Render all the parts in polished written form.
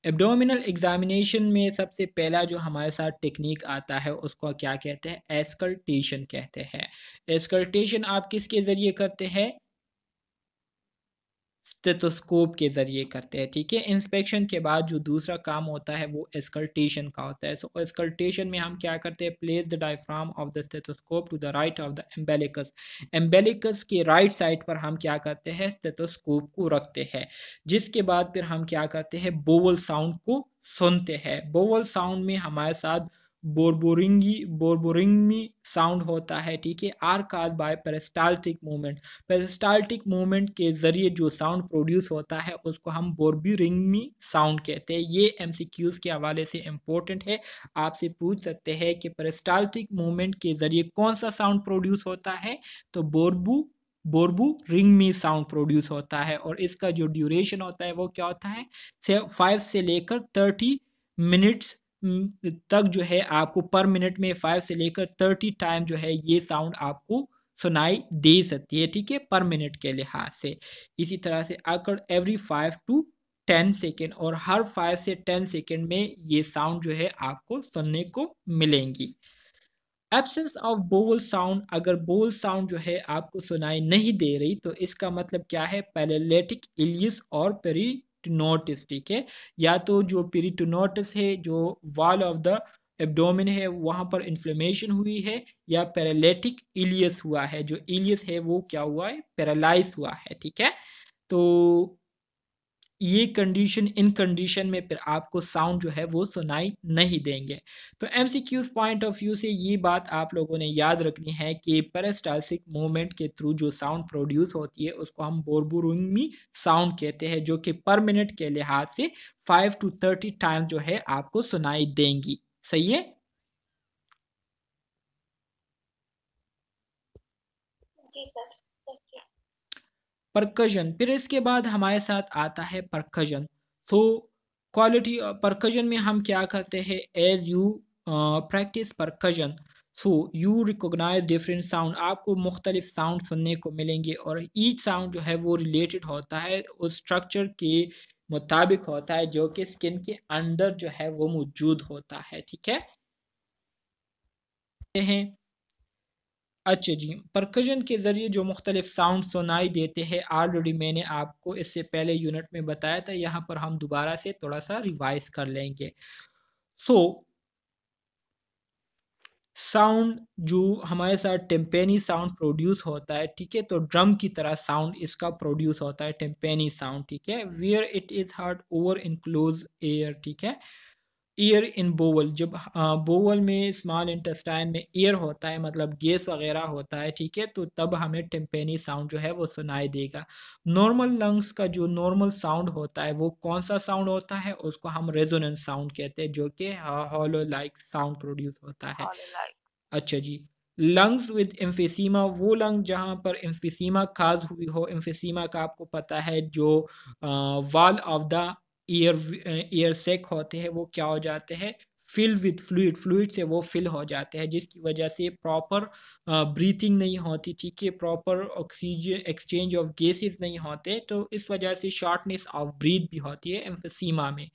Abdominal examination में सबसे पहला जो हमारे साथ टेक्निक आता है उसको क्या कहते हैं, एस्कल्टेशन कहते हैं। एस्कल्टेशन आप किसके ज़रिए करते हैं, स्टेथोस्कोप के ज़रिए करते हैं, ठीक है। इंस्पेक्शन के बाद जो दूसरा काम होता है वो एस्कल्टेशन का होता है। सो एस्कल्टेशन में हम क्या करते हैं, place the diaphragm of the stethoscope to the right of the umbilicus. Umbilicus के राइट साइड पर हम क्या करते हैं, स्टेथोस्कोप को रखते हैं। जिसके बाद फिर हम क्या करते हैं, बोवल साउंड को सुनते हैं। बोवल साउंड में हमारे साथ बोरबोरिंगी साउंड होता है, ठीक है, are caused by peristaltic movement. Peristaltic movement के ज़रिए जो साउंड प्रोड्यूस होता है उसको हम बोरबोरिंगी साउंड कहते हैं। ये एमसीक्यूज़ के हवाले से इम्पोर्टेंट है, आपसे पूछ सकते हैं कि पेरिस्टाल्टिक मूवमेंट के ज़रिए कौन सा साउंड प्रोड्यूस होता है, तो बोरबू रिंग में साउंड प्रोड्यूस होता है। और इसका जो ड्यूरेशन होता है वो क्या होता है, 5 से लेकर 30 मिनट्स तक जो है आपको पर मिनट में 5 से लेकर 30 टाइम जो है ये साउंड आपको सुनाई दे सकती है, ठीक है, पर मिनट के लिहाज से। इसी तरह से अगर एवरी 5 टू 10 सेकेंड, और हर 5 से 10 सेकेंड में ये साउंड जो है आपको सुनने को मिलेंगी। एब्सेंस ऑफ बोवल साउंड, अगर बोवल साउंड जो है आपको सुनाई नहीं दे रही तो इसका मतलब क्या है, पैलेलेटिक इलियस और पेरिटोनोटिस, ठीक है। या तो जो पेरिटोनोटिस है, जो वॉल ऑफ द एब्डोमेन है, वहाँ पर इन्फ्लेमेशन हुई है, या पैरालिटिक इलियस हुआ है, जो इलियस है वो क्या हुआ है, पैरालाइज हुआ है, ठीक है। तो ये कंडीशन, इन कंडीशन में फिर आपको साउंड जो है वो सुनाई नहीं देंगे। तो एमसीक्यूज पॉइंट ऑफ व्यू से ये बात आप लोगों ने याद रखनी है कि पेरिस्टाल्टिक मूवमेंट के थ्रू जो साउंड प्रोड्यूस होती है उसको हम बोरबोरिंगी साउंड कहते हैं, जो कि पर मिनट के लिहाज से 5 to 30 टाइम जो है आपको सुनाई देंगी। सही है। जी सर। परकजन, फिर इसके बाद हमारे साथ आता है परकजन। तो क्वालिटी परकजन में हम क्या करते हैं, as you practise percussion, so you recognise different sound, आपको मुख्तलिफ साउंड सुनने को मिलेंगे, और ईच साउंड जो है वो रिलेटेड होता है उस स्ट्रक्चर के मुताबिक होता है जो कि स्किन के अंदर जो है वो मौजूद होता है, ठीक है। हैं अच्छा जी, परकशन के ज़रिए जो मुख्तलिफ साउंड सुनाई देते हैं, ऑलरेडी मैंने आपको इससे पहले यूनिट में बताया था, यहाँ पर हम दोबारा से थोड़ा सा रिवाइज कर लेंगे। सो साउंड जो हमारे साथ टेम्पेनी साउंड प्रोड्यूस होता है, ठीक है, तो ड्रम की तरह साउंड इसका प्रोड्यूस होता है, टेम्पेनी साउंड, ठीक है, where it is heard over enclose air, ठीक है। ईयर इन बोवल, जब बोवल में स्मॉल इंटेस्टाइन में ईयर होता है, मतलब गैस वगैरह होता है, ठीक है, तो तब हमें टिम्पेनी साउंड जो है वो सुनाई देगा। नॉर्मल लंग्स का जो नॉर्मल साउंड होता है वो कौन सा साउंड होता है, उसको हम रेजोनेंस साउंड कहते हैं, जो कि हॉलो लाइक साउंड प्रोड्यूस होता है। Hollow like. अच्छा जी, लंग्स विद एम्फीसीमा, वो लंग जहाँ पर एम्फीसीमा काज हुई हो, एम्फीसीमा का आपको पता है जो वॉल ऑफ द ईयर सेक होते हैं वो क्या हो जाते हैं, फिल विद फ्लूइड, फ्लूइड से वो फिल हो जाते हैं, जिसकी वजह से प्रॉपर ब्रीथिंग नहीं होती, ठीक है, proper oxygen exchange of gases नहीं होते, तो इस वजह से शॉर्टनेस ऑफ ब्रीथ भी होती है एम्फीसीमा में।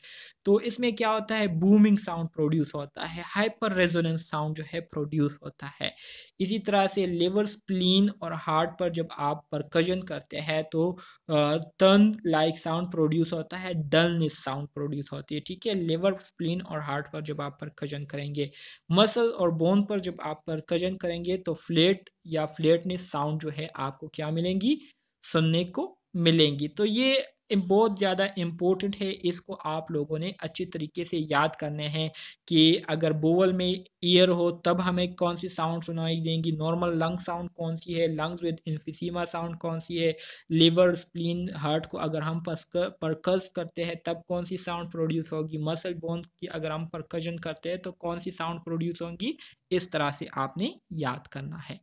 तो इसमें क्या होता है, बूमिंग साउंड प्रोड्यूस होता है, हाइपर रेजोनेंस साउंड जो है प्रोड्यूस होता है। इसी तरह से लिवर, स्प्लीन और हार्ट पर जब आप परकशन करते हैं तो टर्न लाइक साउंड प्रोड्यूस होता है, डलनेस साउंड प्रोड्यूस होती है, ठीक है, लिवर, स्प्लीन और हार्ट पर जब आप परकशन करेंगे। मसल और बोन पर जब आप परकशन करेंगे तो फ्लेट या फ्लेटनेस साउंड जो है आपको क्या मिलेंगी, सुनने को मिलेंगी। तो ये बहुत ज़्यादा इम्पोर्टेंट है, इसको आप लोगों ने अच्छी तरीके से याद करने हैं कि अगर बोवल में ईयर हो तब हमें कौन सी साउंड सुनाई देंगी, नॉर्मल लंग साउंड कौन सी है, लंग्स विद इन्फिसीमा साउंड कौन सी है, लिवर, स्प्लीन, हार्ट को अगर हम परकस करते हैं तब कौन सी साउंड प्रोड्यूस होगी, मसल बोन की अगर हम परकशन करते हैं तो कौन सी साउंड प्रोड्यूस होंगी, इस तरह से आपने याद करना है।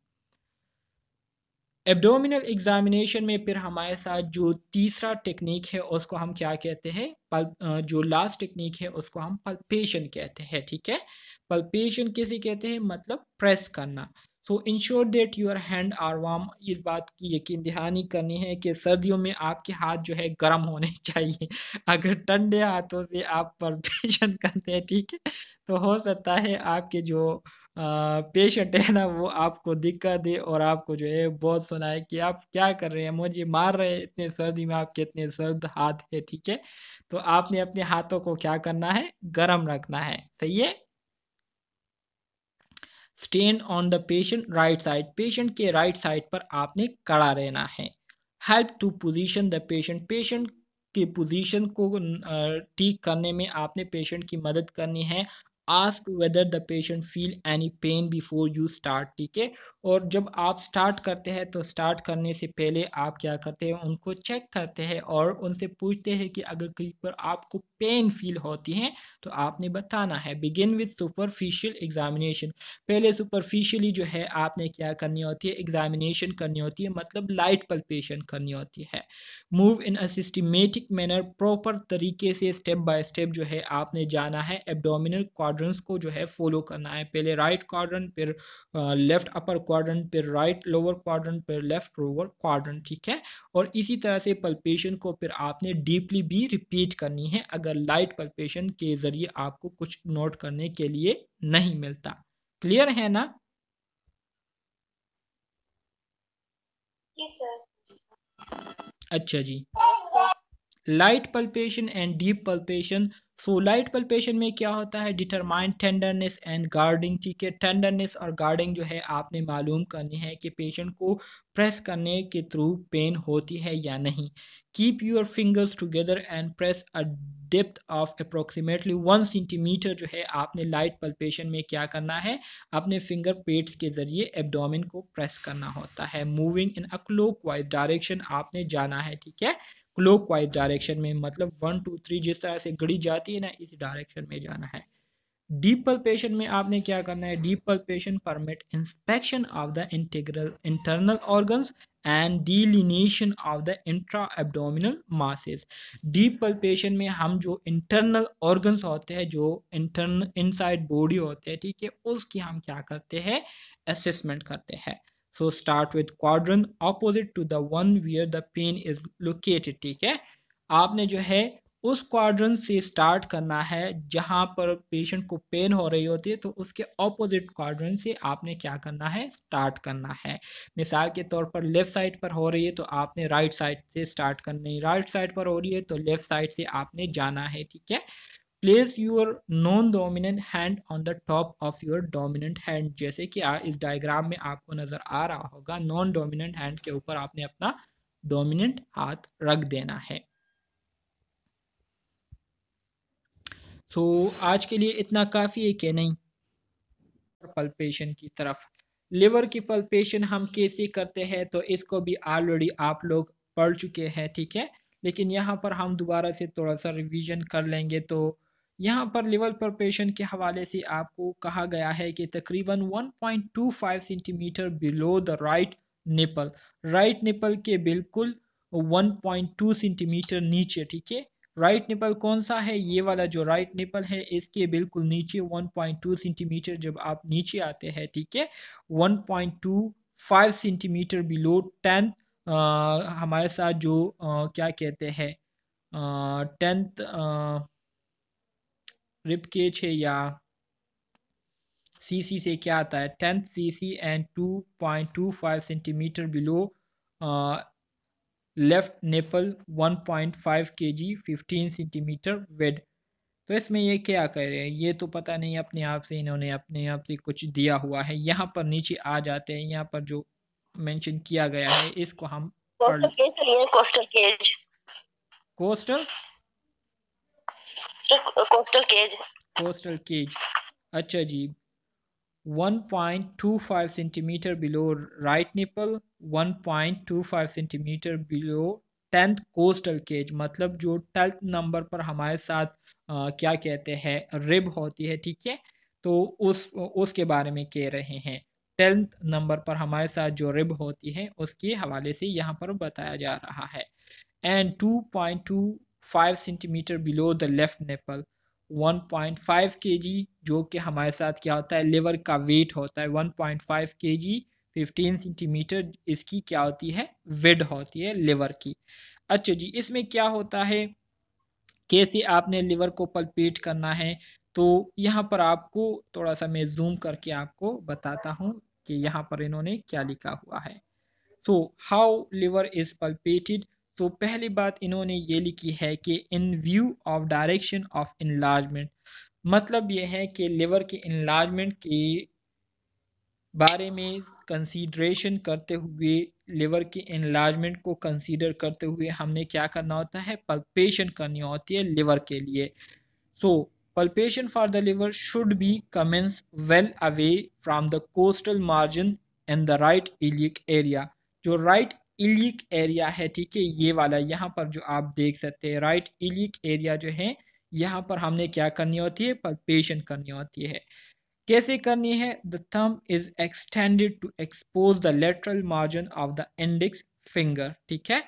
एब्डोमिनल एग्जामिनेशन में फिर हमारे साथ जो तीसरा टेक्निक है उसको हम क्या कहते हैं, जो लास्ट टेक्निक है उसको हम पल्पेशन कहते हैं, ठीक है। पल्पेशन किसे कहते हैं, मतलब प्रेस करना। So ensure that your hand are warm, इस बात की यकीन दहानी करनी है कि सर्दियों में आपके हाथ जो है गर्म होने चाहिए। अगर ठंडे हाथों से आप परफेक्शन करते हैं, ठीक है, तो हो सकता है आपके जो पेशेंट है ना वो आपको दिक्कत दे और आपको जो है बहुत सुनाए कि आप क्या कर रहे हैं, मुझे मार रहे हैं, इतने सर्दी में आपके इतने सर्द हाथ है, ठीक है। तो आपने अपने हाथों को क्या करना है, गर्म रखना है, सही है। Stand on the patient right side, patient के राइट साइड पर आपने खड़ा रहना है। Help to position the patient, patient के पोजीशन को ठीक करने में आपने पेशेंट की मदद करनी है। Ask whether the patient feel any pain before you start, ठीक है। और जब आप स्टार्ट करते हैं तो स्टार्ट करने से पहले आप क्या करते हैं, उनको चेक करते हैं और उनसे पूछते हैं कि अगर कहीं पर आपको पेन फील होती है तो आपने बताना है। बिगिन विद सुपरफिशियल एग्जामिनेशन, पहले सुपरफिशियली जो है आपने क्या करनी होती है, एग्जामिनेशन करनी होती है, मतलब लाइट पल्पेशन करनी होती है। Move in a systematic manner, proper तरीके से स्टेप बाय स्टेप जो है आपने जाना है। एब्डोमिनल क्वाड्रेंट्स को जो है फॉलो करना है, पहले राइट क्वाड्रेंट, फिर लेफ्ट अपर क्वाड्रेंट, फिर राइट लोअर क्वाड्रेंट, फिर लेफ्ट लोअर क्वाड्रेंट, ठीक है। और इसी तरह से पल्पेशन को फिर आपने डीपली भी रिपीट करनी है अगर लाइट पल्पेशन के ज़रिए आपको कुछ नोट करने के लिए नहीं मिलता। क्लियर है ना? अच्छा जी। Light palpation and deep palpation, so light palpation में क्या होता है, डिटरमाइन टेंडरनेस एंड गार्डिंग, ठीक है। टेंडरनेस और गार्डिंग जो है आपने मालूम करनी है कि पेशेंट को प्रेस करने के थ्रू पेन होती है या नहीं। Keep your fingers together and press a depth of approximately 1 centimetre, जो है आपने लाइट पल्पेशन में क्या करना है, अपने फिंगर पेड्स के जरिए एब्डोमेन को प्रेस करना होता है। Moving in a clockwise direction आपने जाना है, ठीक है। क्लॉकवाइज डायरेक्शन में मतलब 1 2 3 जिस तरह से घड़ी जाती है ना, इस डायरेक्शन में जाना है। डीप पल्पेशन में आपने क्या करना है, deep palpation permit inspection of the integral internal organs and delineation of the intra abdominal masses. Deep palpation में हम जो इंटरनल ऑर्गन्स होते हैं, जो इंटरनल इनसाइड बॉडी होते हैं, ठीक है, उसकी हम क्या करते हैं, असेसमेंट करते हैं। So start with quadrant opposite to the one where the pain is located, ठीक है। आपने जो है उस क्वाड्रेंट से स्टार्ट करना है जहां पर पेशेंट को पेन हो रही होती है, तो उसके ऑपोजिट क्वाड्रेंट से आपने क्या करना है, स्टार्ट करना है। मिसाल के तौर पर लेफ्ट साइड पर हो रही है तो आपने राइट साइड से स्टार्ट करनी है, राइट साइड पर हो रही है तो लेफ्ट साइड से आपने जाना है, ठीक है। Place your non dominant hand on the top of your dominant hand, जैसे कि इस डायग्राम में आपको नजर आ रहा होगा, नॉन डोमिनेंट हैंड के ऊपर आपने अपना डोमिनेंट हाथ रख देना है। सो आज के लिए इतना काफ़ी है कि नहीं। पल्पेशन की तरफ, लिवर की पल्पेशन हम कैसे करते हैं तो इसको भी ऑलरेडी आप लोग पढ़ चुके हैं, ठीक है। लेकिन यहाँ पर हम दोबारा से थोड़ा सा रिवीजन कर लेंगे। तो यहाँ पर लिवर पल्पेशन के हवाले से आपको कहा गया है कि तकरीबन 1.25 centimetre below the right nipple, right nipple के बिल्कुल 1.2 सेंटीमीटर नीचे, ठीक है। राइट निपल कौन सा है, ये वाला जो राइट निपल है इसके बिल्कुल नीचे 1.2 सेंटीमीटर जब आप नीचे आते हैं, ठीक है, 1.25 सेंटीमीटर बिलो 10 हमारे साथ जो क्या कहते हैं 10th रिब केज है या सीसी से क्या आता है 10th CC and 2.25 centimetre below left nipple 1.5 kg 15 centimetre wide. तो इसमें ये क्या कह रहे हैं, ये तो पता नहीं, अपने आप से इन्होंने अपने आप से कुछ दिया हुआ है। यहाँ पर नीचे आ जाते हैं, यहाँ पर जो मेंशन किया गया है इसको हम कोस्टल केज तो ये costal cage, costal costal cage, costal cage, अच्छा जी। 1.25 centimetre below right nipple, 1.25 centimetre below 10th costal cage, मतलब जो 10th नंबर पर हमारे साथ क्या कहते हैं रिब होती है, ठीक है। तो उसके बारे में कह रहे हैं, 10th नंबर पर हमारे साथ जो रिब होती है उसके हवाले से यहाँ पर बताया जा रहा है। And 2.25 centimetre below the left nipple, 1.5 kg, जो कि हमारे साथ क्या होता है, लिवर का वेट होता है 1.5 kg, 15 सेंटीमीटर इसकी क्या होती है, विड्थ होती है लिवर की। अच्छा जी, इसमें क्या होता है, कैसे आपने लिवर को पल्पेट करना है, तो यहाँ पर आपको थोड़ा सा मैं जूम करके आपको बताता हूँ कि यहाँ पर इन्होंने क्या लिखा हुआ है। So how liver is palpated. तो पहली बात इन्होंने ये लिखी है कि in view of direction of enlargement, मतलब ये है कि लिवर के इनलार्जमेंट के बारे में कंसीडरेशन करते हुए, लिवर के इनलार्जमेंट को कंसीडर करते हुए हमने क्या करना होता है, पल्पेशन करनी होती है लिवर के लिए। So palpation for the liver should be commence well away from the costal margin and the right iliac area. जो राइट इलियक एरिया है, ठीक है, ये वाला यहाँ पर जो आप देख सकते हैं राइट इलियक एरिया जो है, यहाँ पर हमने क्या करनी होती है, पल्पेशन करनी होती है। कैसे करनी है, the thumb is extended to expose the lateral margin of the index finger, ठीक है।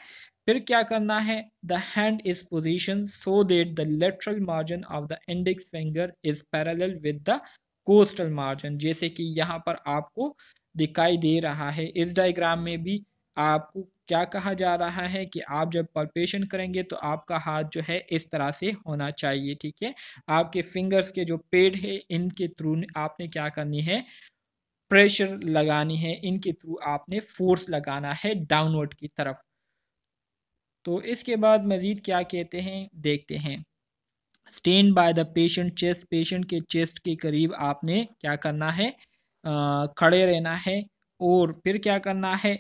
फिर क्या करना है, the hand is position so that the lateral margin of the index finger is parallel with the costal margin, जैसे कि यहाँ पर आपको दिखाई दे रहा है। इस डायग्राम में भी आपको क्या कहा जा रहा है कि आप जब पल्पेशन करेंगे तो आपका हाथ जो है इस तरह से होना चाहिए, ठीक है। आपके फिंगर्स के जो पेड है इनके थ्रू आपने क्या करनी है, प्रेशर लगानी है, इनके थ्रू आपने फोर्स लगाना है डाउनवर्ड की तरफ। तो इसके बाद मजीद क्या कहते हैं, देखते हैं। Stand by the patient chest, patient के चेस्ट के करीब आपने क्या करना है, खड़े रहना है। और फिर क्या करना है,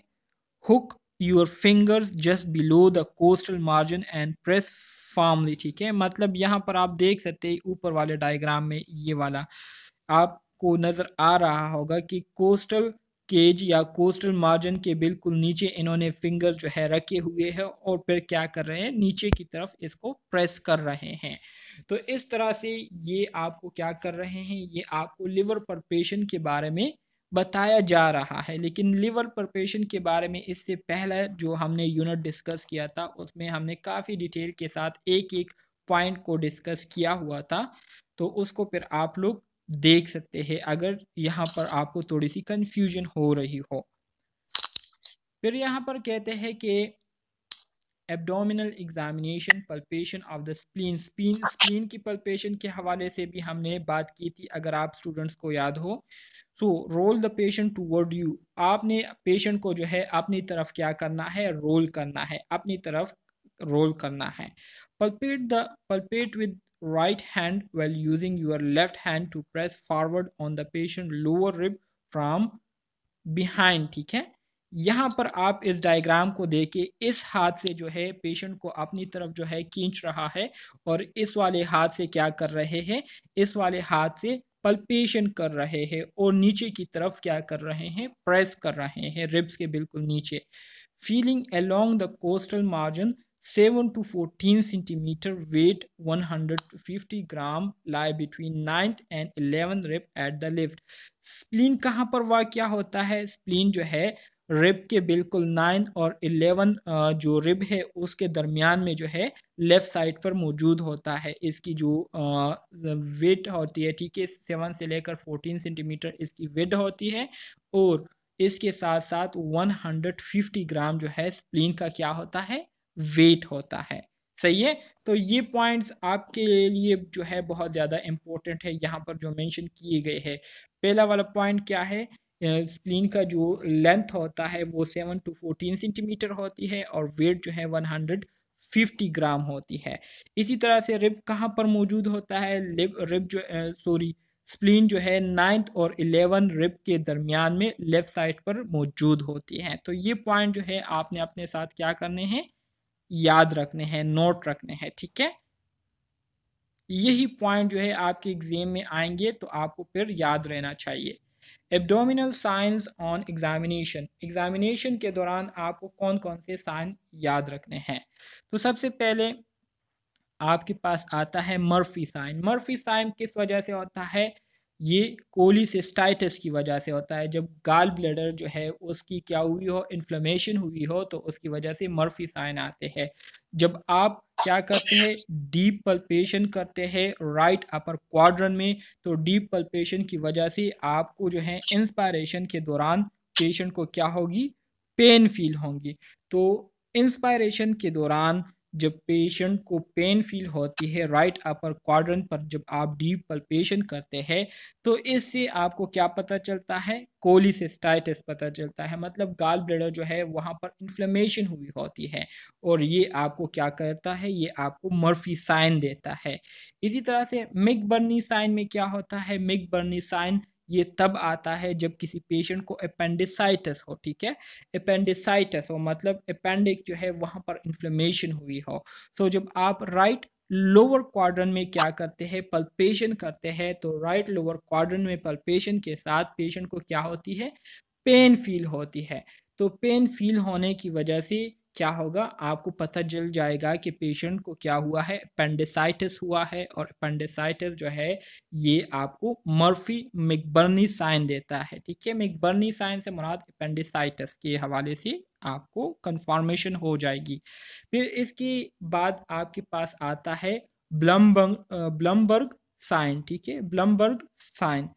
hook your fingers just below the costal margin and press firmly, ठीक है। मतलब यहाँ पर आप देख सकते हैं ऊपर वाले डायग्राम में ये वाला आपको नज़र आ रहा होगा कि कोस्टल केज या कोस्टल मार्जिन के बिल्कुल नीचे इन्होंने फिंगर जो है रखे हुए हैं और फिर क्या कर रहे हैं, नीचे की तरफ इसको प्रेस कर रहे हैं। तो इस तरह से ये आपको क्या कर रहे हैं, ये आपको लिवर परपेशन के बारे में बताया जा रहा है। लेकिन लिवर परपेशन के बारे में इससे पहले जो हमने यूनिट डिस्कस किया था उसमें हमने काफ़ी डिटेल के साथ एक एक पॉइंट को डिस्कस किया हुआ था, तो उसको फिर आप लोग देख सकते हैं अगर यहाँ पर आपको थोड़ी सी कंफ्यूजन हो रही हो। फिर यहाँ पर कहते हैं कि abdominal examination, palpation of the spleen, spleen की पल्पेशन के हवाले से भी हमने बात की थी, अगर आप स्टूडेंट्स को याद हो। So roll the patient toward you, आपने पेशेंट को जो है अपनी तरफ क्या करना है, रोल करना है, अपनी तरफ रोल करना है। Palpate with right hand while using your left hand to press forward on the patient lower rib from behind, ठीक है। यहाँ पर आप इस डायग्राम को देखे, इस हाथ से जो है पेशेंट को अपनी तरफ जो है खींच रहा है और इस वाले हाथ से क्या कर रहे हैं, इस वाले हाथ से पल्पेशन कर रहे हैं और नीचे की तरफ क्या कर रहे हैं, प्रेस कर रहे हैं रिब्स के बिल्कुल नीचे। Feeling along the costal margin 7 to 14 centimeter, weight 150 gram, lie between 9th and 11th rib at the left। Spleen कहाँ पर वाक़या होता है, स्प्लीन जो है रिब के बिल्कुल 9 और 11 जो रिब है उसके दरमियान में जो है लेफ़्ट साइड पर मौजूद होता है। इसकी जो वेट होती है, ठीक है, 7 से लेकर 14 सेंटीमीटर इसकी वेट होती है और इसके साथ साथ 150 ग्राम जो है स्प्लीन का क्या होता है, वेट होता है। सही है, तो ये पॉइंट्स आपके लिए जो है बहुत ज़्यादा इम्पोर्टेंट है यहाँ पर जो मेंशन किए गए हैं। पहला वाला पॉइंट क्या है, स्प्लीन का जो लेंथ होता है वो 7 to 14 सेंटीमीटर होती है और वेट जो है 150 ग्राम होती है। इसी तरह से रिब कहाँ पर मौजूद होता है, रिब जो स्प्लीन जो है 9th और 11 रिब के दरमियान में लेफ्ट साइड पर मौजूद होती है। तो ये पॉइंट जो है आपने अपने साथ क्या करने हैं, याद रखने हैं, नोट रखने हैं, ठीक है। यही पॉइंट जो है आपके एग्जाम में आएंगे तो आपको फिर याद रहना चाहिए। Abdominal science on examination, examination के दौरान आपको कौन कौन से साइन याद रखने हैं। तो सबसे पहले आपके पास आता है मर्फी साइन। मर्फी साइन किस वजह से होता है, ये कोलिसिस्टाइटिस की वजह से होता है। जब गाल ब्लैडर जो है उसकी क्या हुई हो, इन्फ्लेमेशन हुई हो, तो उसकी वजह से मर्फी साइन आते हैं। जब आप क्या करते हैं, डीप पल्पेशन करते हैं राइट अपर क्वाड्रेंट में, तो डीप पल्पेशन की वजह से आपको जो है इंस्पायरेशन के दौरान पेशेंट को क्या होगी, पेन फील होंगी। तो इंस्पायरेशन के दौरान जब पेशेंट को पेन फील होती है राइट अपर क्वाड्रेंट पर, जब आप डीप पल्पेशन करते हैं, तो इससे आपको क्या पता चलता है, कोलिसिस्टाइटिस पता चलता है। मतलब गाल ब्लैडर जो है वहाँ पर इन्फ्लेमेशन हुई होती है, और ये आपको क्या करता है, ये आपको मर्फी साइन देता है। इसी तरह से मिक-बर्नी साइन में क्या होता है, मिक-बर्नी साइन ये तब आता है जब किसी पेशेंट को अपेंडिसाइटिस हो, ठीक है, अपेंडिसाइटिस हो मतलब अपेंडिक्स जो है वहाँ पर इन्फ्लेमेशन हुई हो। सो जब आप राइट लोअर क्वाड्रेंट में क्या करते हैं, पल्पेशन करते हैं, तो राइट लोअर क्वाड्रेंट में पल्पेशन के साथ पेशेंट को क्या होती है, पेन फील होती है। तो पेन फील होने की वजह से क्या होगा, आपको पता चल जाएगा कि पेशेंट को क्या हुआ है, अपेंडिसाइटिस हुआ है, और अपेंडिसाइटिस जो है ये आपको मर्फी मिकबर्नी साइन देता है, ठीक है। मिकबर्नी साइन से मुराद अपेंडिसाइटिस के हवाले से आपको कंफर्मेशन हो जाएगी। फिर इसके बाद आपके पास आता है ब्लमबर्ग साइन, ठीक है, ब्लमबर्ग साइन।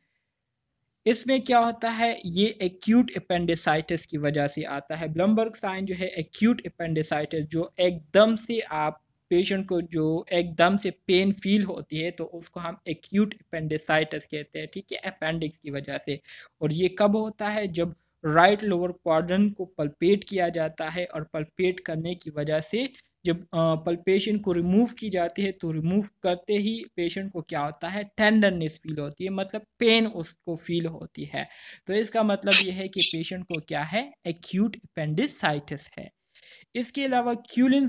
इसमें क्या होता है, ये एक्यूट अपेंडिसाइटिस की वजह से आता है। ब्लमबर्ग साइन जो है एक्यूट अपेंडिसाइटिस, जो एकदम से आप पेशेंट को जो एकदम से पेन फील होती है, तो उसको हम एक्यूट अपेंडिसाइटिस कहते हैं, ठीक है, अपेंडिक्स की वजह से। और ये कब होता है, जब राइट लोअर क्वाड्रेंट को पल्पेट किया जाता है, और पल्पेट करने की वजह से जब पल्पेशन को रिमूव की जाती है, तो रिमूव करते ही पेशेंट को क्या होता है, टेंडरनेस फील होती है, मतलब पेन उसको फील होती है। तो इसका मतलब ये है कि पेशेंट को क्या है, एक्यूट अपेंडिसाइटिस है। इसके अलावा क्यूलिंग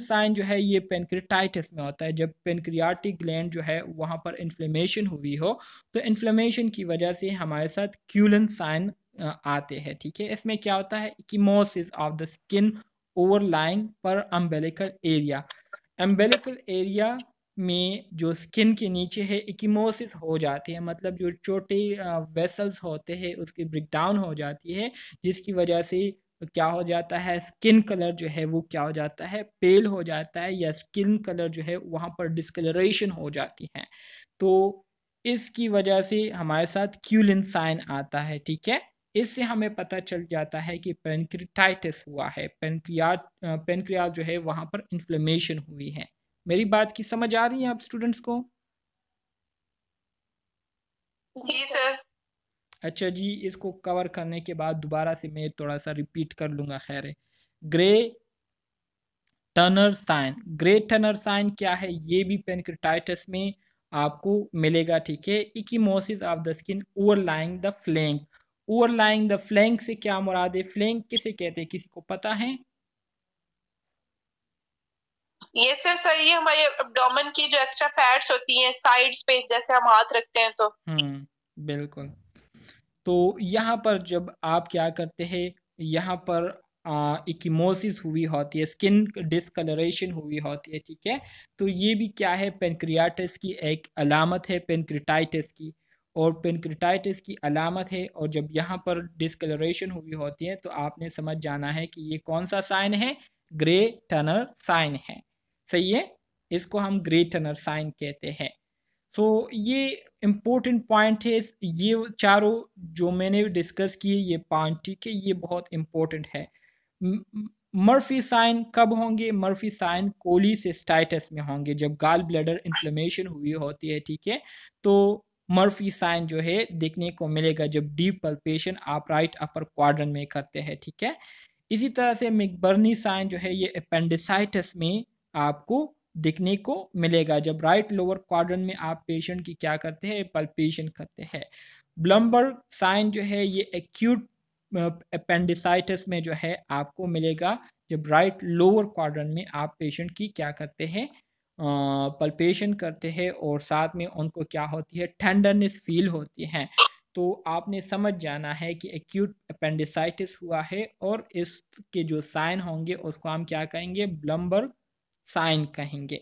साइन जो है ये पेनक्रेटाइटिस में होता है। जब पेनक्रियाटिक ग्लैंड जो है वहाँ पर इन्फ्लेमेशन हुई हो, तो इन्फ्लेमेशन की वजह से हमारे साथ क्यूलिन साइन आते हैं, ठीक है। इसमें क्या होता है, ecchymosis of the skin overlying पर अम्बेलिकल एरिया। अम्बेलिकल एरिया में जो स्किन के नीचे है इक्कीमोसिस हो जाती है, मतलब जो छोटे वेसल्स होते हैं उसकी ब्रेकडाउन हो जाती है, जिसकी वजह से क्या हो जाता है, स्किन कलर जो है वो क्या हो जाता है, पेल हो जाता है, या स्किन कलर जो है वहाँ पर डिस्कलरेशन हो जाती है। तो इसकी वजह से हमारे साथ क्यूलिन साइन आता है, ठीक है। इससे हमें पता चल जाता है कि पेनक्रिटाइटिस हुआ है, पेनक्रियाज जो है वहाँ पर इन्फ्लेमेशन हुई है। मेरी बात की समझ आ रही है आप स्टूडेंट्स को? जी सर। अच्छा जी, इसको कवर करने के बाद दोबारा से मैं थोड़ा सा रिपीट कर लूँगा, खैर है। Grey Turner sign, Grey Turner sign क्या है, ये भी पेनक्रिटाइटिस में आपको मिलेगा, ठीक है। Ecchymosis of the skin overlying the flank. Overlying the flank से क्या मुराद है, फ्लैंक किसे कहते हैं, किसी को पता है? ये सर ये हमारे एब्डोमेन की जो एक्स्ट्रा फैट्स होती हैं साइड्स पे, जैसे हम हाथ रखते हैं तो। बिल्कुल। तो यहाँ पर जब आप क्या करते हैं, यहाँ पर इक्कीमोसिस हुई होती है, स्किन डिस्कलरेशन हुई होती है, ठीक है। तो ये भी क्या है, पेनक्रियाटिस की एक अलामत है, पेनक्रिटाइटिस की, और पेनक्रिटाइटिस की अलामत है। और जब यहाँ पर डिस्कलरेशन हुई होती है, तो आपने समझ जाना है कि ये कौन सा साइन है, ग्रे टर्नर साइन है, सही है। इसको हम ग्रे टर्नर साइन कहते हैं। सो ये इम्पोर्टेंट पॉइंट है, ये चारों जो मैंने डिस्कस किए ये पॉइंट, ठीक है, ये बहुत इम्पोर्टेंट है। मर्फी साइन कब होंगे, मर्फी साइन कोलिसिस्टाइटिस में होंगे, जब गाल ब्लैडर इन्फ्लेमेशन हुई होती है, ठीक है। तो मर्फी साइन जो है देखने को मिलेगा जब डीप पल्पेशन आप राइट अपर क्वाड्रेंट में करते हैं, ठीक है। इसी तरह से मिकबर्नी साइन जो है ये अपेंडिसाइटिस में आपको दिखने को मिलेगा, जब राइट लोअर क्वाड्रेंट में आप पेशेंट की क्या करते हैं, पल्पेशन करते हैं। ब्लमबर्ग साइन जो है ये एक्यूट अपेंडिसाइटिस में जो है आपको मिलेगा, जब राइट लोअर क्वाड्रेंट में आप पेशेंट की क्या करते हैं, पल्पेशन करते हैं, और साथ में उनको क्या होती है, टेंडरनेस फील होती है। तो आपने समझ जाना है कि एक्यूट अपेंडिसाइटिस हुआ है, और इसके जो साइन होंगे उसको हम क्या कहेंगे, ब्लमबर्ग साइन कहेंगे।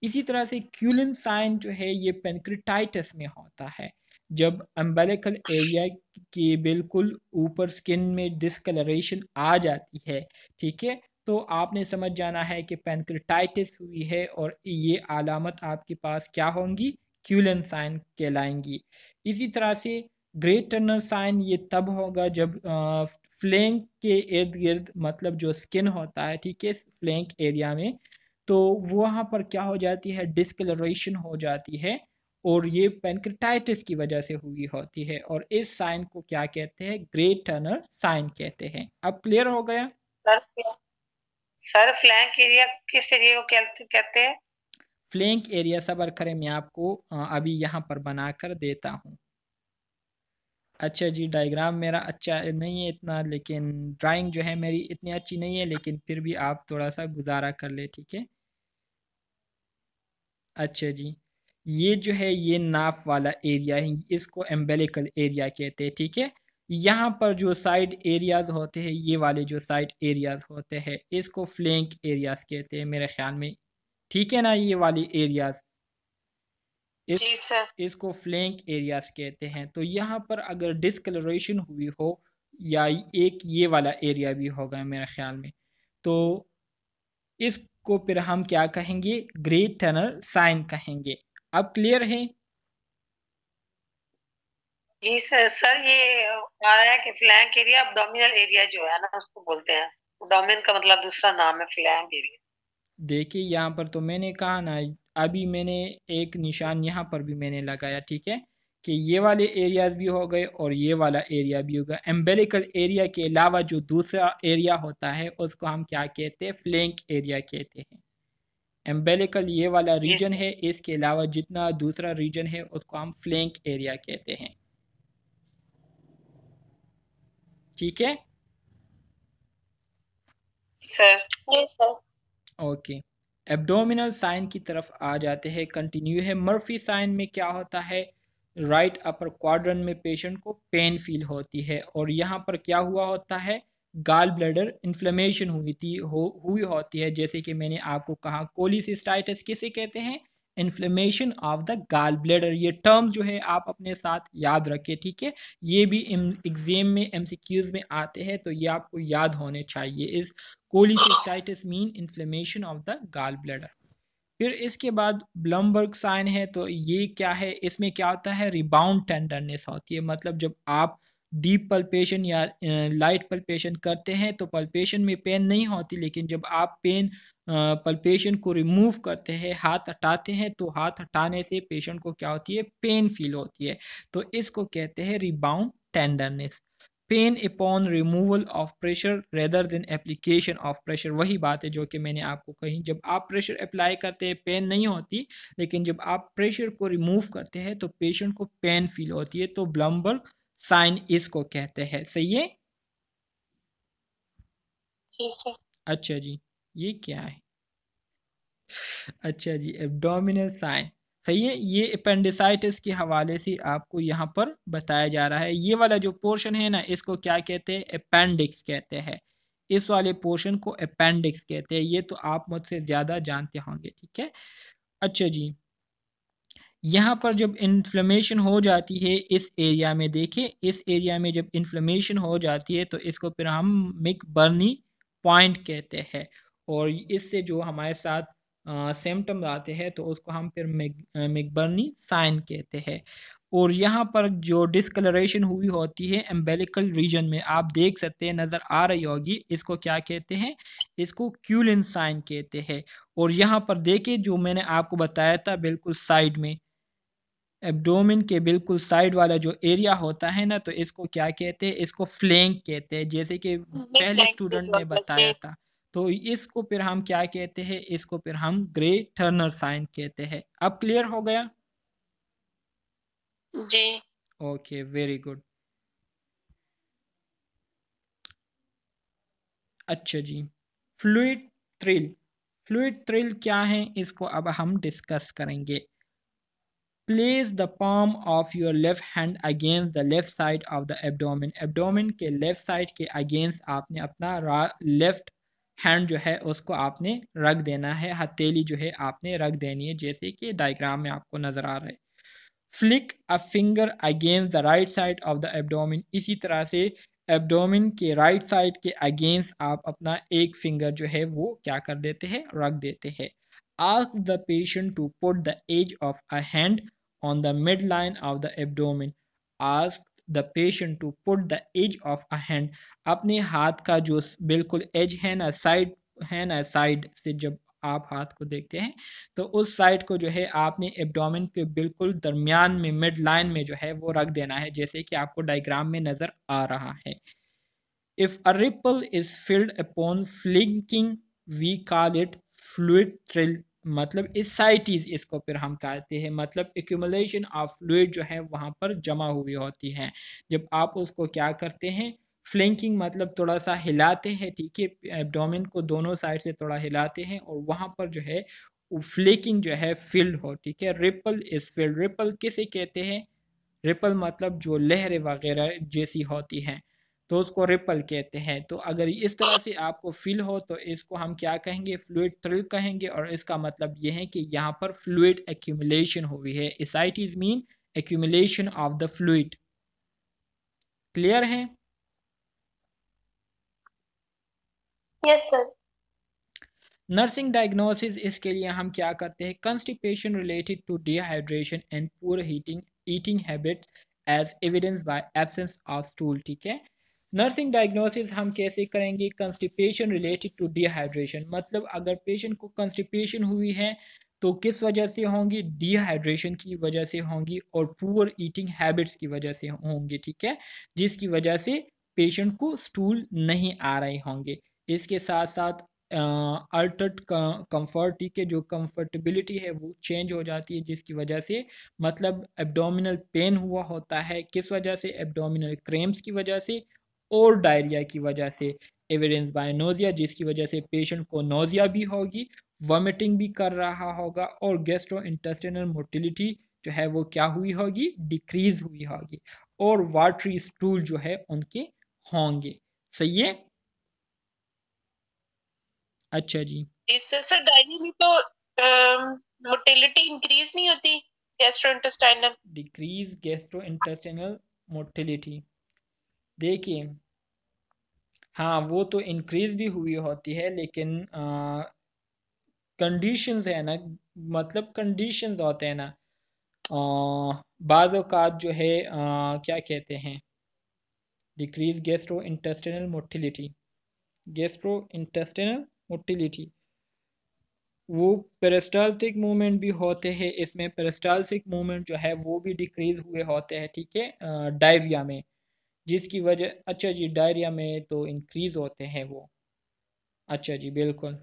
इसी तरह से क्यूलिन साइन जो है ये पेनक्रेटाइटिस में होता है, जब अम्बिलिकल एरिया के बिल्कुल ऊपर स्किन में डिस्कलरेशन आ जाती है, ठीक है, तो आपने समझ जाना है कि पेनक्रेटाइटिस हुई है और ये अलामत आपके पास क्या होंगी, क्यूलिन साइन कहलाएंगी। इसी तरह से ग्रेट टर्नर साइन ये तब होगा जब फ्लैंक के इर्द गिर्द, मतलब जो स्किन होता है, ठीक है, फ्लैंक एरिया में, तो वहाँ पर क्या हो जाती है, डिस्कलरेशन हो जाती है, और ये पेनक्रेटाइटिस की वजह से हुई होती है, और इस साइन को क्या कहते हैं, ग्रेट टर्नर साइन कहते हैं। अब क्लियर हो गया? सर फ्लैंक एरिया किस एरिया को कहते हैं? फ्लैंक एरिया, सबर करें, मैं आपको अभी यहाँ पर बनाकर देता हूँ। अच्छा जी, डायग्राम मेरा अच्छा नहीं है इतना, लेकिन ड्राइंग जो है मेरी इतनी अच्छी नहीं है, लेकिन फिर भी आप थोड़ा सा गुजारा कर ले, ठीक है। अच्छा जी, ये जो है ये नाफ वाला एरिया है, इसको एम्बेलिकल एरिया कहते हैं, ठीक है। यहाँ पर जो साइड एरियाज होते हैं, ये वाले जो साइड एरियाज होते हैं, इसको फ्लैंक एरियाज कहते हैं मेरे ख्याल में, ठीक है ना, ये वाली एरियाज, जी सर। इसको फ्लैंक एरियाज कहते हैं। तो यहाँ पर अगर डिस्कलरेशन हुई हो, या एक ये वाला एरिया भी होगा मेरे ख्याल में, तो इसको फिर हम क्या कहेंगे, ग्रेट टनल साइन कहेंगे। अब क्लियर है? जी सर। सर ये आ रहा है कि फ्लैंक एरिया अब्डोमिनल एरिया जो है ना उसको बोलते हैं, अब्डोमिन का मतलब दूसरा नाम है फ्लैंक एरिया। देखिए यहाँ पर तो मैंने कहा ना, अभी मैंने एक निशान यहाँ पर भी मैंने लगाया, ठीक है, कि ये वाले एरियाज भी हो गए और ये वाला एरिया भी होगा। एम्बेलिकल एरिया के अलावा जो दूसरा एरिया होता है उसको हम क्या कहते हैं, फ्लैंक एरिया कहते हैं। एम्बेलिकल ये वाला रीजन है, इसके अलावा जितना दूसरा रीजन है उसको हम फ्लैंक एरिया कहते हैं, ठीक है सर। जी सर। ओके। एब्डोमिनल साइन की तरफ आ जाते हैं, कंटिन्यू है। मर्फी साइन में क्या होता है, राइट अपर क्वाड्रेंट में पेशेंट को पेन फील होती है, और यहाँ पर क्या हुआ होता है, गाल ब्लैडर इन्फ्लेमेशन हुई होती है, जैसे कि मैंने आपको कहा कोलिसिस्टाइटिस किसे कहते हैं, inflammation of the gall bladder. ये टर्म्स जो है आप अपने साथ याद रखें, ठीक है, ये भी एग्जाम में एमसीक्यूज में आते हैं, तो ये आपको याद होने चाहिए। इस cholecystitis mean inflammation of the gall bladder. फिर इसके बाद ब्लमबर्ग साइन है, तो ये क्या है, इसमें क्या होता है, रिबाउंड टेंडरनेस होती है, मतलब जब आप डीप पल्पेशन या लाइट पल्पेशन करते हैं तो पल्पेशन में पेन नहीं होती, लेकिन जब आप पेन पल्पेशन को रिमूव करते हैं, हाथ हटाते हैं, तो हाथ हटाने से पेशेंट को क्या होती है, पेन फील होती है, तो इसको कहते हैं rebound tenderness. Pain upon removal of pressure rather than application of pressure, वही बात है जो कि मैंने आपको कही, जब आप प्रेशर अप्लाई करते हैं पेन नहीं होती, लेकिन जब आप प्रेशर को रिमूव करते हैं तो पेशेंट को पेन फील होती है, तो ब्लमबर्ग साइन इसको कहते हैं। सही है? अच्छा जी, ये क्या है, अच्छा जी, एब्डोमिनल साइन, सही है, ये अपेंडिसाइटिस के हवाले से आपको यहाँ पर बताया जा रहा है। ये वाला जो पोर्शन है ना, इसको क्या कहते हैं, अपेंडिक्स कहते हैं, इस वाले पोर्शन को अपेंडिक्स कहते हैं, ये तो आप मुझसे ज़्यादा जानते होंगे, ठीक है। अच्छा जी, यहाँ पर जब इन्फ्लेमेशन हो जाती है इस एरिया में, देखिए इस एरिया में जब इन्फ्लेमेशन हो जाती है तो इसको फिर हम मिकबर्नी पॉइंट कहते हैं, और इससे जो हमारे साथ सिम्टम्स आते हैं तो उसको हम फिर मिकबर्नी साइन कहते हैं। और यहाँ पर जो डिस्कलरेशन हुई होती है एम्बेलिकल रीजन में, आप देख सकते हैं, नज़र आ रही होगी, इसको क्या कहते हैं, इसको क्यूलिन साइन कहते हैं। और यहाँ पर देखिए जो मैंने आपको बताया था बिल्कुल साइड में, एब्डोमेन के बिल्कुल साइड वाला जो एरिया होता है ना, तो इसको क्या कहते हैं, इसको फ्लैंक कहते हैं, जैसे कि पहले स्टूडेंट ने बताया था। तो इसको फिर हम क्या कहते हैं, इसको फिर हम ग्रे टर्नर साइन कहते हैं। अब क्लियर हो गया? जी। Okay, very good. अच्छा जी, फ्लूइड थ्रिल, फ्लूइड थ्रिल क्या है, इसको अब हम डिस्कस करेंगे। Place the palm of your left hand against the left side of the abdomen. Abdomen के left side के against आपने अपना left हैंड जो है उसको आपने रख देना है, हथेली जो है आपने रख देनी है, जैसे कि डायग्राम में आपको नज़र आ रहा है। Flick a finger against the right side of the abdomen, इसी तरह से एब्डोमिन के राइट साइड के अगेंस्ट आप अपना एक फिंगर जो है वो क्या कर देते हैं, रख देते हैं। Ask the patient to put the edge of a hand on the mid line of the abdomen. Ask the patient to put the edge of a hand, अपने हाथ का जो बिल्कुल एज है ना, साइड है ना, साइड से जब आप हाथ को देखते हैं तो उस साइड को जो है आपने एब्डोमेन के बिल्कुल दरमियान में, मिड लाइन में जो है वो रख देना है, जैसे कि आपको डायग्राम में नज़र आ रहा है। If a ripple is felt upon flicking we call it fluid thrill, मतलब इसाइटीज इसको फिर हम कहते हैं, मतलब एक्यूमुलेशन ऑफ फ्लूइड जो है वहाँ पर जमा हुई होती है। जब आप उसको क्या करते हैं, फ्लिंकिंग मतलब थोड़ा सा हिलाते हैं, ठीक है, एब्डोमेन को दोनों साइड से थोड़ा हिलाते हैं और वहाँ पर जो है फ्लेकिंग जो है फिल्ड हो, ठीक है। रिपल इज फिल्ड, रिपल किसे कहते हैं, रिपल मतलब जो लहरें वगैरह जैसी होती हैं तो उसको रिपल कहते हैं। तो अगर इस तरह से आपको फील हो तो इसको हम क्या कहेंगे, फ्लूइड थ्रिल कहेंगे, और इसका मतलब ये है कि यहाँ पर फ्लूइड एक्यूमुलेशन हुई है। Ascites mean accumulation of the fluid. Clear है? Yes sir. नर्सिंग डायग्नोसिस, इसके लिए हम क्या करते हैं, constipation related to dehydration and poor heating eating habits as evidence by absence of stool, ठीक है। नर्सिंग डायग्नोसिस हम कैसे करेंगे, कंस्टिपेशन रिलेटेड टू डिहाइड्रेशन, मतलब अगर पेशेंट को कंस्टिपेशन हुई है तो किस वजह से होंगी, डिहाइड्रेशन की वजह से होंगी और पुअर ईटिंग हैबिट्स की वजह से होंगी, ठीक है, जिसकी वजह से पेशेंट को स्टूल नहीं आ रहे होंगे। इसके साथ साथ अल्टर्ड कंफर्ट, ठीक है, जो कंफर्टेबिलिटी है वो चेंज हो जाती है, जिसकी वजह से मतलब एब्डोमिनल पेन हुआ होता है, किस वजह से, एब्डोमिनल क्रैम्प्स की वजह से और डायरिया की वजह से, एविडेंस बाय नोजिया, जिसकी वजह से पेशेंट को नोजिया भी होगी, वॉमिटिंग भी कर रहा होगा, और गैस्ट्रो इंटेस्टिनल मोटिलिटी जो है वो क्या हुई होगी, डिक्रीज हुई होगी, और वाटरी स्टूल जो है उनके होंगे। सही है? अच्छा जी, इससे सर डायरी में तो मोटिलिटी इंक्रीज नहीं होती, gastrointestinal decrease gastro intestinal motility, देखिए हाँ वो तो इंक्रीज भी हुई होती है, लेकिन कंडीशंस है ना, मतलब कंडीशंस होते हैं ना, बाज़ औक़ात जो है क्या कहते हैं, decrease gastro intestinal motility, gastro intestinal motility, वो पेरिस्टाल्टिक मूवमेंट भी होते हैं, इसमें पेरिस्टाल्टिक मूवमेंट जो है वो भी डिक्रीज हुए होते हैं, ठीक है, डायरिया में, जिसकी वजह, अच्छा जी डायरिया में तो इंक्रीज होते हैं वो, अच्छा जी बिल्कुल,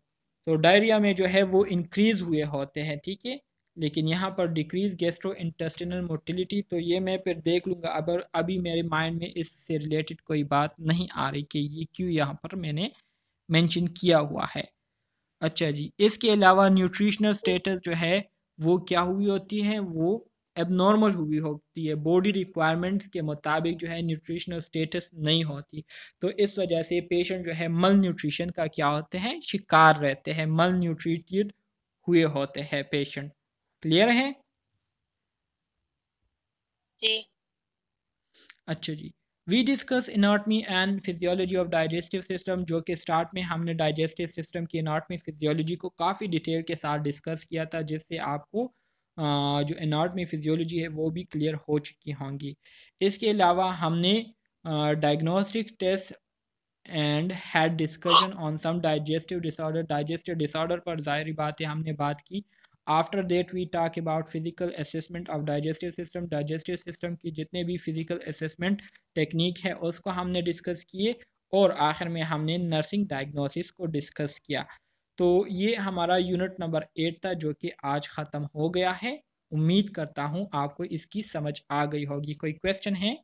तो डायरिया में जो है वो इंक्रीज हुए होते हैं, ठीक है, लेकिन यहाँ पर डिक्रीज गैस्ट्रो इंटेस्टिनल मोटिलिटी, तो ये मैं फिर देख लूँगा, अब अभी मेरे माइंड में इससे रिलेटेड कोई बात नहीं आ रही कि ये क्यों यहाँ पर मैंने मेंशन किया हुआ है। अच्छा जी, इसके अलावा न्यूट्रिशनल स्टेटस जो है वो क्या हुई होती है, वो एबनॉर्मल हुई होती है, बॉडी रिक्वायरमेंट्स के मुताबिक जो है न्यूट्रिशनल स्टेटस नहीं होती, तो इस वजह से पेशेंट जो है मल न्यूट्रिशन का क्या होते हैं, शिकार रहते हैं, मल न्यूट्रिटेड हुए होते हैं पेशेंट। क्लियर है? जी। अच्छा जी, we discuss anatomy and physiology of digestive system, जो कि स्टार्ट में हमने डाइजेस्टिव सिस्टम की एनाटमी फिजियोलॉजी को काफ़ी डिटेल के साथ डिस्कस किया था, जिससे आपको जो एनाटमी फिजियोलॉजी है वो भी क्लियर हो चुकी होंगी। इसके अलावा हमने diagnostic test and had discussion on some digestive disorder पर ज़ाहिर बात है हमने बात की। After that we talk about physical assessment of digestive system की जितने भी फिजिकल असेसमेंट टेक्निक है उसको हमने डिस्कस किए, और आखिर में हमने नर्सिंग डायग्नोसिस को डिस्कस किया। तो ये हमारा यूनिट नंबर 8 था, जो कि आज ख़त्म हो गया है। उम्मीद करता हूँ आपको इसकी समझ आ गई होगी। कोई क्वेश्चन है?